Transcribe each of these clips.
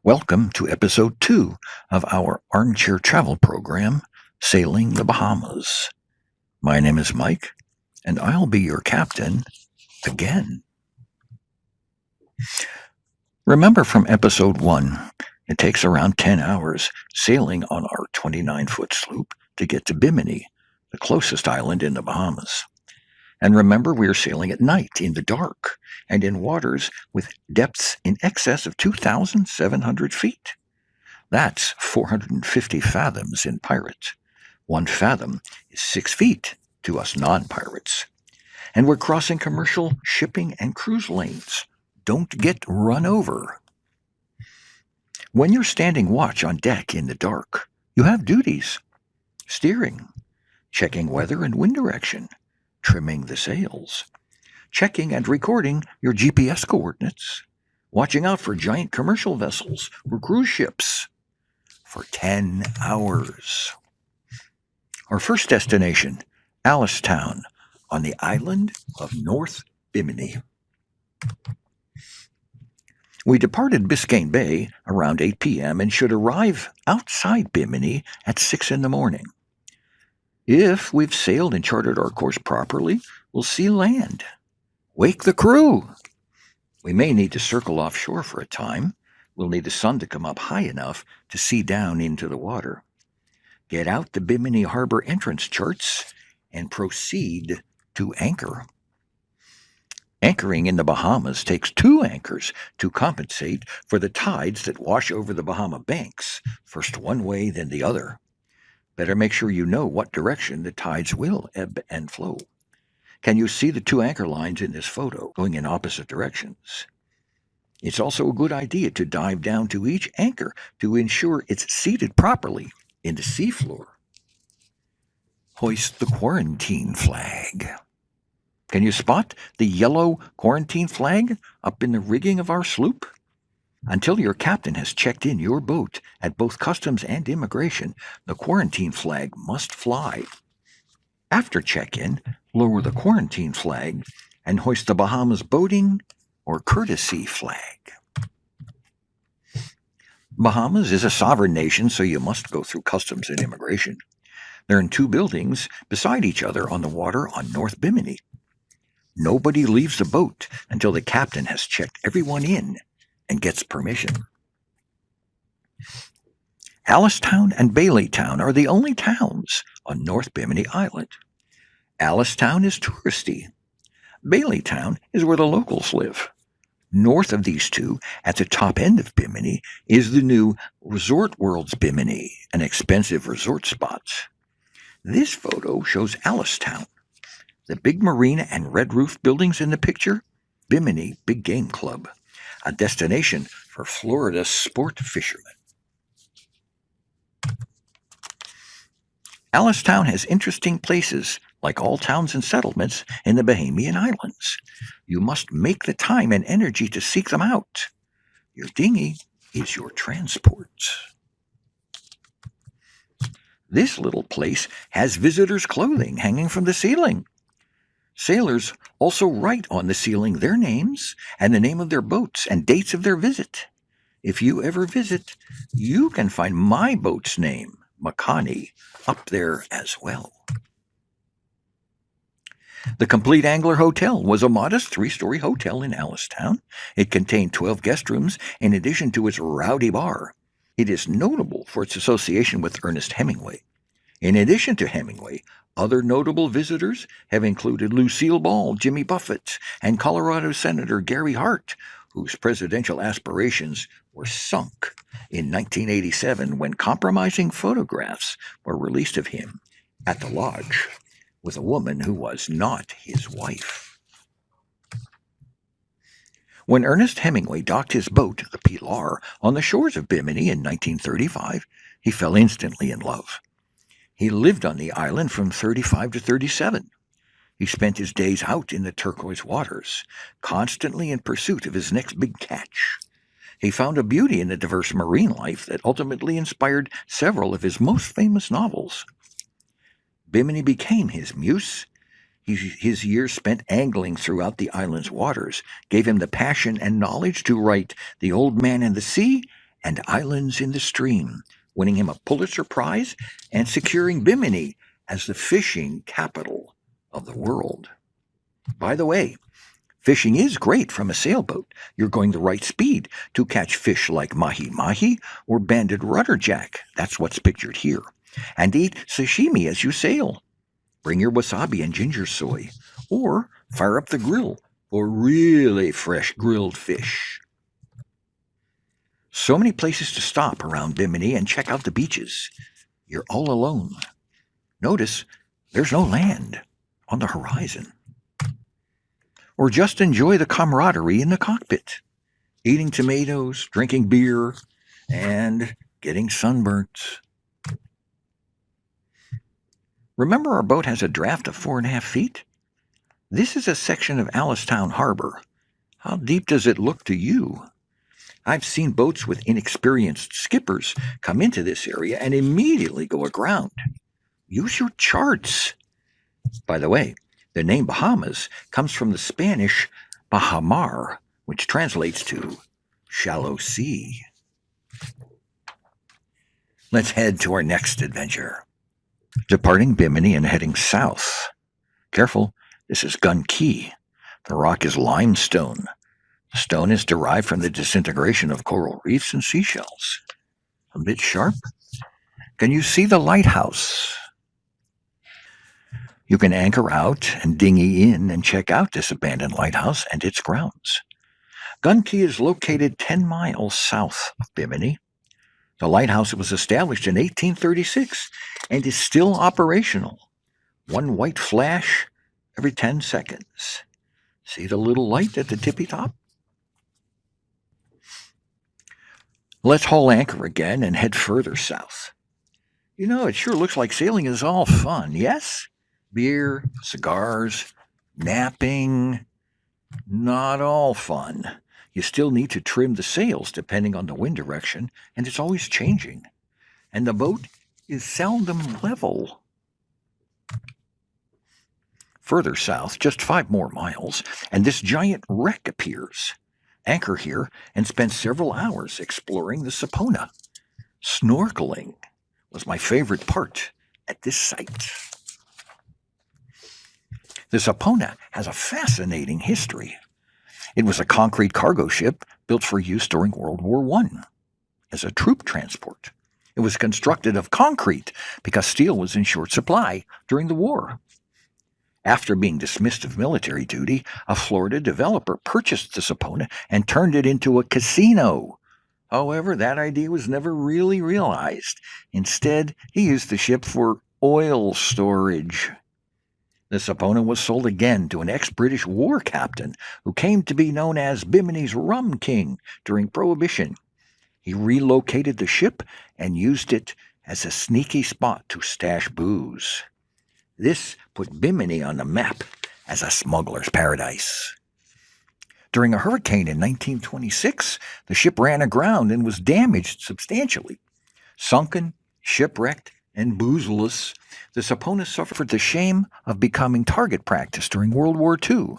Welcome to episode 2 of our Armchair travel program, Sailing the Bahamas. My name is Mike, and I'll be your captain again. Remember from episode 1, it takes around 10 hours sailing on our 29-foot sloop to get to Bimini, the closest island in the Bahamas. And remember, we're sailing at night in the dark and in waters with depths in excess of 2,700 feet. That's 450 fathoms in pirates. 1 fathom is 6 feet to us non-pirates. And we're crossing commercial shipping and cruise lanes. Don't get run over. When you're standing watch on deck in the dark, you have duties: steering, checking weather and wind direction, trimming the sails, checking and recording your GPS coordinates, watching out for giant commercial vessels or cruise ships for 10 hours. Our first destination, Alistown, on the island of North Bimini. We departed Biscayne Bay around 8 p.m. and should arrive outside Bimini at 6 in the morning. If we've sailed and charted our course properly, we'll see land. Wake the crew! We may need to circle offshore for a time. We'll need the sun to come up high enough to see down into the water. Get out the Bimini Harbor entrance charts and proceed to anchor. Anchoring in the Bahamas takes 2 anchors to compensate for the tides that wash over the Bahama banks, first one way, then the other. Better make sure you know what direction the tides will ebb and flow. Can you see the 2 anchor lines in this photo going in opposite directions? It's also a good idea to dive down to each anchor to ensure it's seated properly in the seafloor. Hoist the quarantine flag. Can you spot the yellow quarantine flag up in the rigging of our sloop? Until your captain has checked in your boat at both customs and immigration, the quarantine flag must fly. After check-in, lower the quarantine flag and hoist the Bahamas boating or courtesy flag. Bahamas is a sovereign nation, so you must go through customs and immigration. They're in 2 buildings beside each other on the water on North Bimini. Nobody leaves the boat until the captain has checked everyone in and gets permission. Alistown and Baileytown are the only towns on North Bimini Island. Alistown is touristy. Baileytown is where the locals live. North of these two, at the top end of Bimini, is the new Resort World's Bimini, an expensive resort spot. This photo shows Alistown. The big marina and red roof buildings in the picture, Bimini Big Game Club, a destination for Florida sport fishermen. Alistown has interesting places, like all towns and settlements in the Bahama Islands. You must make the time and energy to seek them out. Your dinghy is your transport. This little place has visitors' clothing hanging from the ceiling. Sailors also write on the ceiling their names and the name of their boats and dates of their visit. If you ever visit, you can find my boat's name, Makani, up there as well. The Complete Angler Hotel was a modest 3-story hotel in Alistown. It contained 12 guest rooms in addition to its rowdy bar. It is notable for its association with Ernest Hemingway. In addition to Hemingway, other notable visitors have included Lucille Ball, Jimmy Buffett, and Colorado Senator Gary Hart, whose presidential aspirations were sunk in 1987 when compromising photographs were released of him at the lodge with a woman who was not his wife. When Ernest Hemingway docked his boat, the Pilar, on the shores of Bimini in 1935, he fell instantly in love. He lived on the island from 35 to 37. He spent his days out in the turquoise waters, constantly in pursuit of his next big catch. He found a beauty in the diverse marine life that ultimately inspired several of his most famous novels. Bimini became his muse. His years spent angling throughout the island's waters gave him the passion and knowledge to write The Old Man and the Sea and islands in the stream, winning him a Pulitzer Prize and securing Bimini as the fishing capital of the world. By the way, fishing is great from a sailboat. You're going the right speed to catch fish like mahi-mahi or banded rudderjack. That's what's pictured here. And eat sashimi as you sail. Bring your wasabi and ginger soy. Or fire up the grill for really fresh grilled fish. So many places to stop around Bimini and check out the beaches. You're all alone. Notice there's no land on the horizon. Or just enjoy the camaraderie in the cockpit, eating tomatoes, drinking beer, and getting sunburnt. Remember our boat has a draft of 4.5 feet? This is a section of Alistown Harbor. How deep does it look to you? I've seen boats with inexperienced skippers come into this area and immediately go aground. Use your charts. By the way, the name Bahamas comes from the Spanish Bahamar, which translates to shallow sea. Let's head to our next adventure. Departing Bimini and heading south. Careful, this is Gun Key. The rock is limestone. The stone is derived from the disintegration of coral reefs and seashells. A bit sharp. Can you see the lighthouse? You can anchor out and dinghy in and check out this abandoned lighthouse and its grounds. Gun Key is located 10 miles south of Bimini. The lighthouse was established in 1836 and is still operational. One white flash every 10 seconds. See the little light at the tippy top? Let's haul anchor again and head further south. You know, it sure looks like sailing is all fun, yes? Beer, cigars, napping. Not all fun. You still need to trim the sails depending on the wind direction, and it's always changing. And the boat is seldom level. Further south, just 5 more miles, and this giant wreck appears. Anchor here and spend several hours exploring the Sapona. Snorkeling was my favorite part at this site. The Sapona has a fascinating history. It was a concrete cargo ship built for use during World War I as a troop transport. It was constructed of concrete because steel was in short supply during the war. After being dismissed of military duty, a Florida developer purchased the Sapona and turned it into a casino. However, that idea was never really realized. Instead, he used the ship for oil storage. The Sapona was sold again to an ex-British war captain who came to be known as Bimini's Rum King during Prohibition. He relocated the ship and used it as a sneaky spot to stash booze. This put Bimini on the map as a smuggler's paradise. During a hurricane in 1926, the ship ran aground and was damaged substantially. Sunken, shipwrecked, and boozeless, the Sapona suffered the shame of becoming target practice during World War II.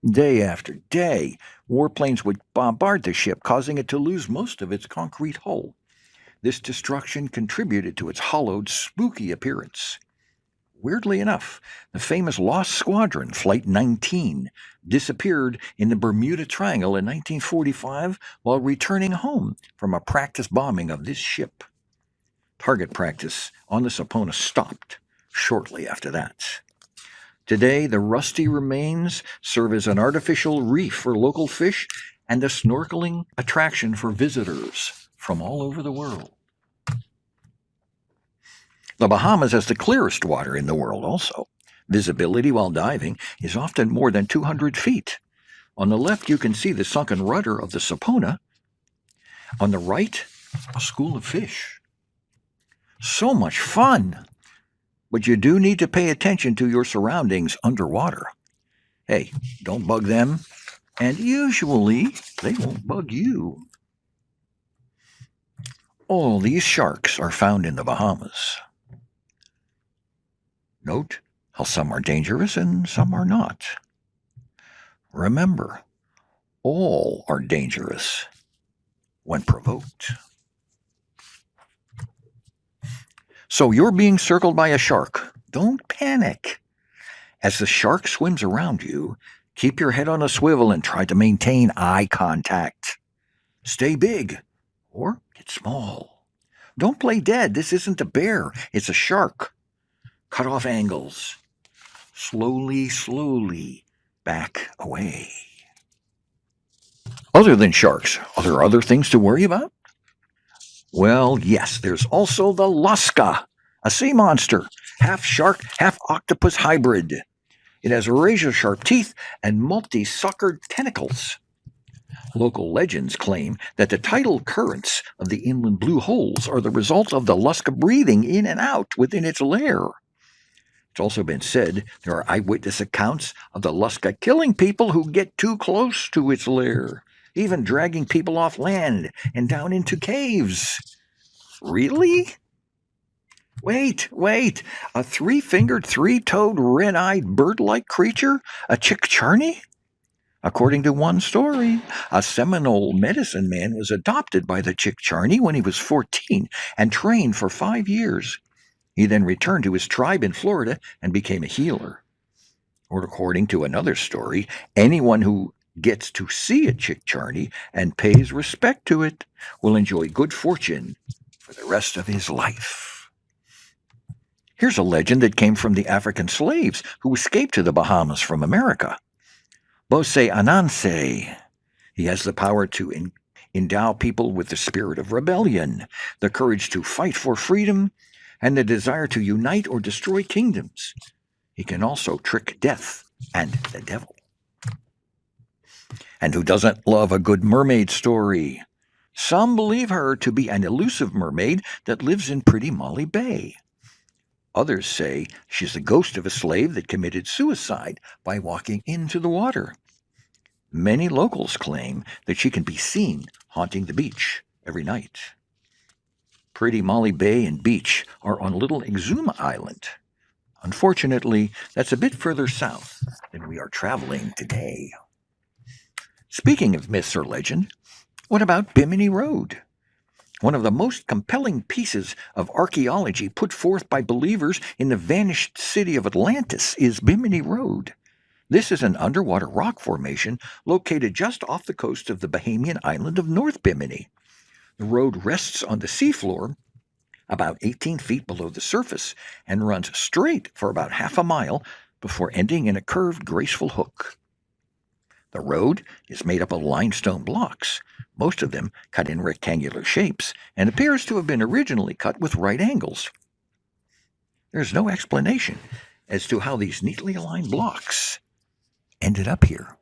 Day after day, warplanes would bombard the ship, causing it to lose most of its concrete hull. This destruction contributed to its hollowed, spooky appearance. Weirdly enough, the famous Lost Squadron, Flight 19, disappeared in the Bermuda Triangle in 1945 while returning home from a practice bombing of this ship. Target practice on the Sapona stopped shortly after that. Today, the rusty remains serve as an artificial reef for local fish and a snorkeling attraction for visitors from all over the world. The Bahamas has the clearest water in the world also. Visibility while diving is often more than 200 feet. On the left, you can see the sunken rudder of the Sapona. On the right, a school of fish. So much fun! But you do need to pay attention to your surroundings underwater. Hey, don't bug them, and usually they won't bug you. All these sharks are found in the Bahamas. Note how some are dangerous and some are not. Remember, all are dangerous. when provoked. So you're being circled by a shark. Don't panic. As the shark swims around you, keep your head on a swivel and try to maintain eye contact. Stay big or get small. Don't play dead. This isn't a bear, it's a shark. Cut off angles. Slowly back away. Other than sharks, are there other things to worry about? Well, yes, there's also the lusca, a sea monster, half shark, half octopus hybrid. It has razor-sharp teeth and multi-suckered tentacles. Local legends claim that the tidal currents of the inland blue holes are the result of the lusca breathing in and out within its lair. It's also been said there are eyewitness accounts of the lusca killing people who get too close to its lair, even dragging people off land and down into caves. Really? Wait. A three-fingered, three-toed, red-eyed, bird-like creature? A chickcharney? According to one story, a Seminole medicine man was adopted by the chickcharney when he was 14 and trained for 5 years. He then returned to his tribe in Florida and became a healer. Or according to another story, anyone who gets to see a chickcharney and pays respect to it will enjoy good fortune for the rest of his life. Here's a legend that came from the African slaves who escaped to the Bahamas from America. Bose Ananse. He has the power to endow people with the spirit of rebellion, the courage to fight for freedom, and the desire to unite or destroy kingdoms. He can also trick death and the devil. And who doesn't love a good mermaid story? Some believe her to be an elusive mermaid that lives in Pretty Molly Bay. Others say she's the ghost of a slave that committed suicide by walking into the water. Many locals claim that she can be seen haunting the beach every night. Pretty Molly Bay and beach are on Little Exuma Island. Unfortunately, that's a bit further south than we are traveling today. Speaking of myths or legend, what about Bimini Road? One of the most compelling pieces of archaeology put forth by believers in the vanished city of Atlantis is Bimini Road. This is an underwater rock formation located just off the coast of the Bahamian island of North Bimini. The road rests on the seafloor about 18 feet below the surface and runs straight for about half a mile before ending in a curved, graceful hook. The road is made up of limestone blocks, most of them cut in rectangular shapes, and appears to have been originally cut with right angles. There's no explanation as to how these neatly aligned blocks ended up here.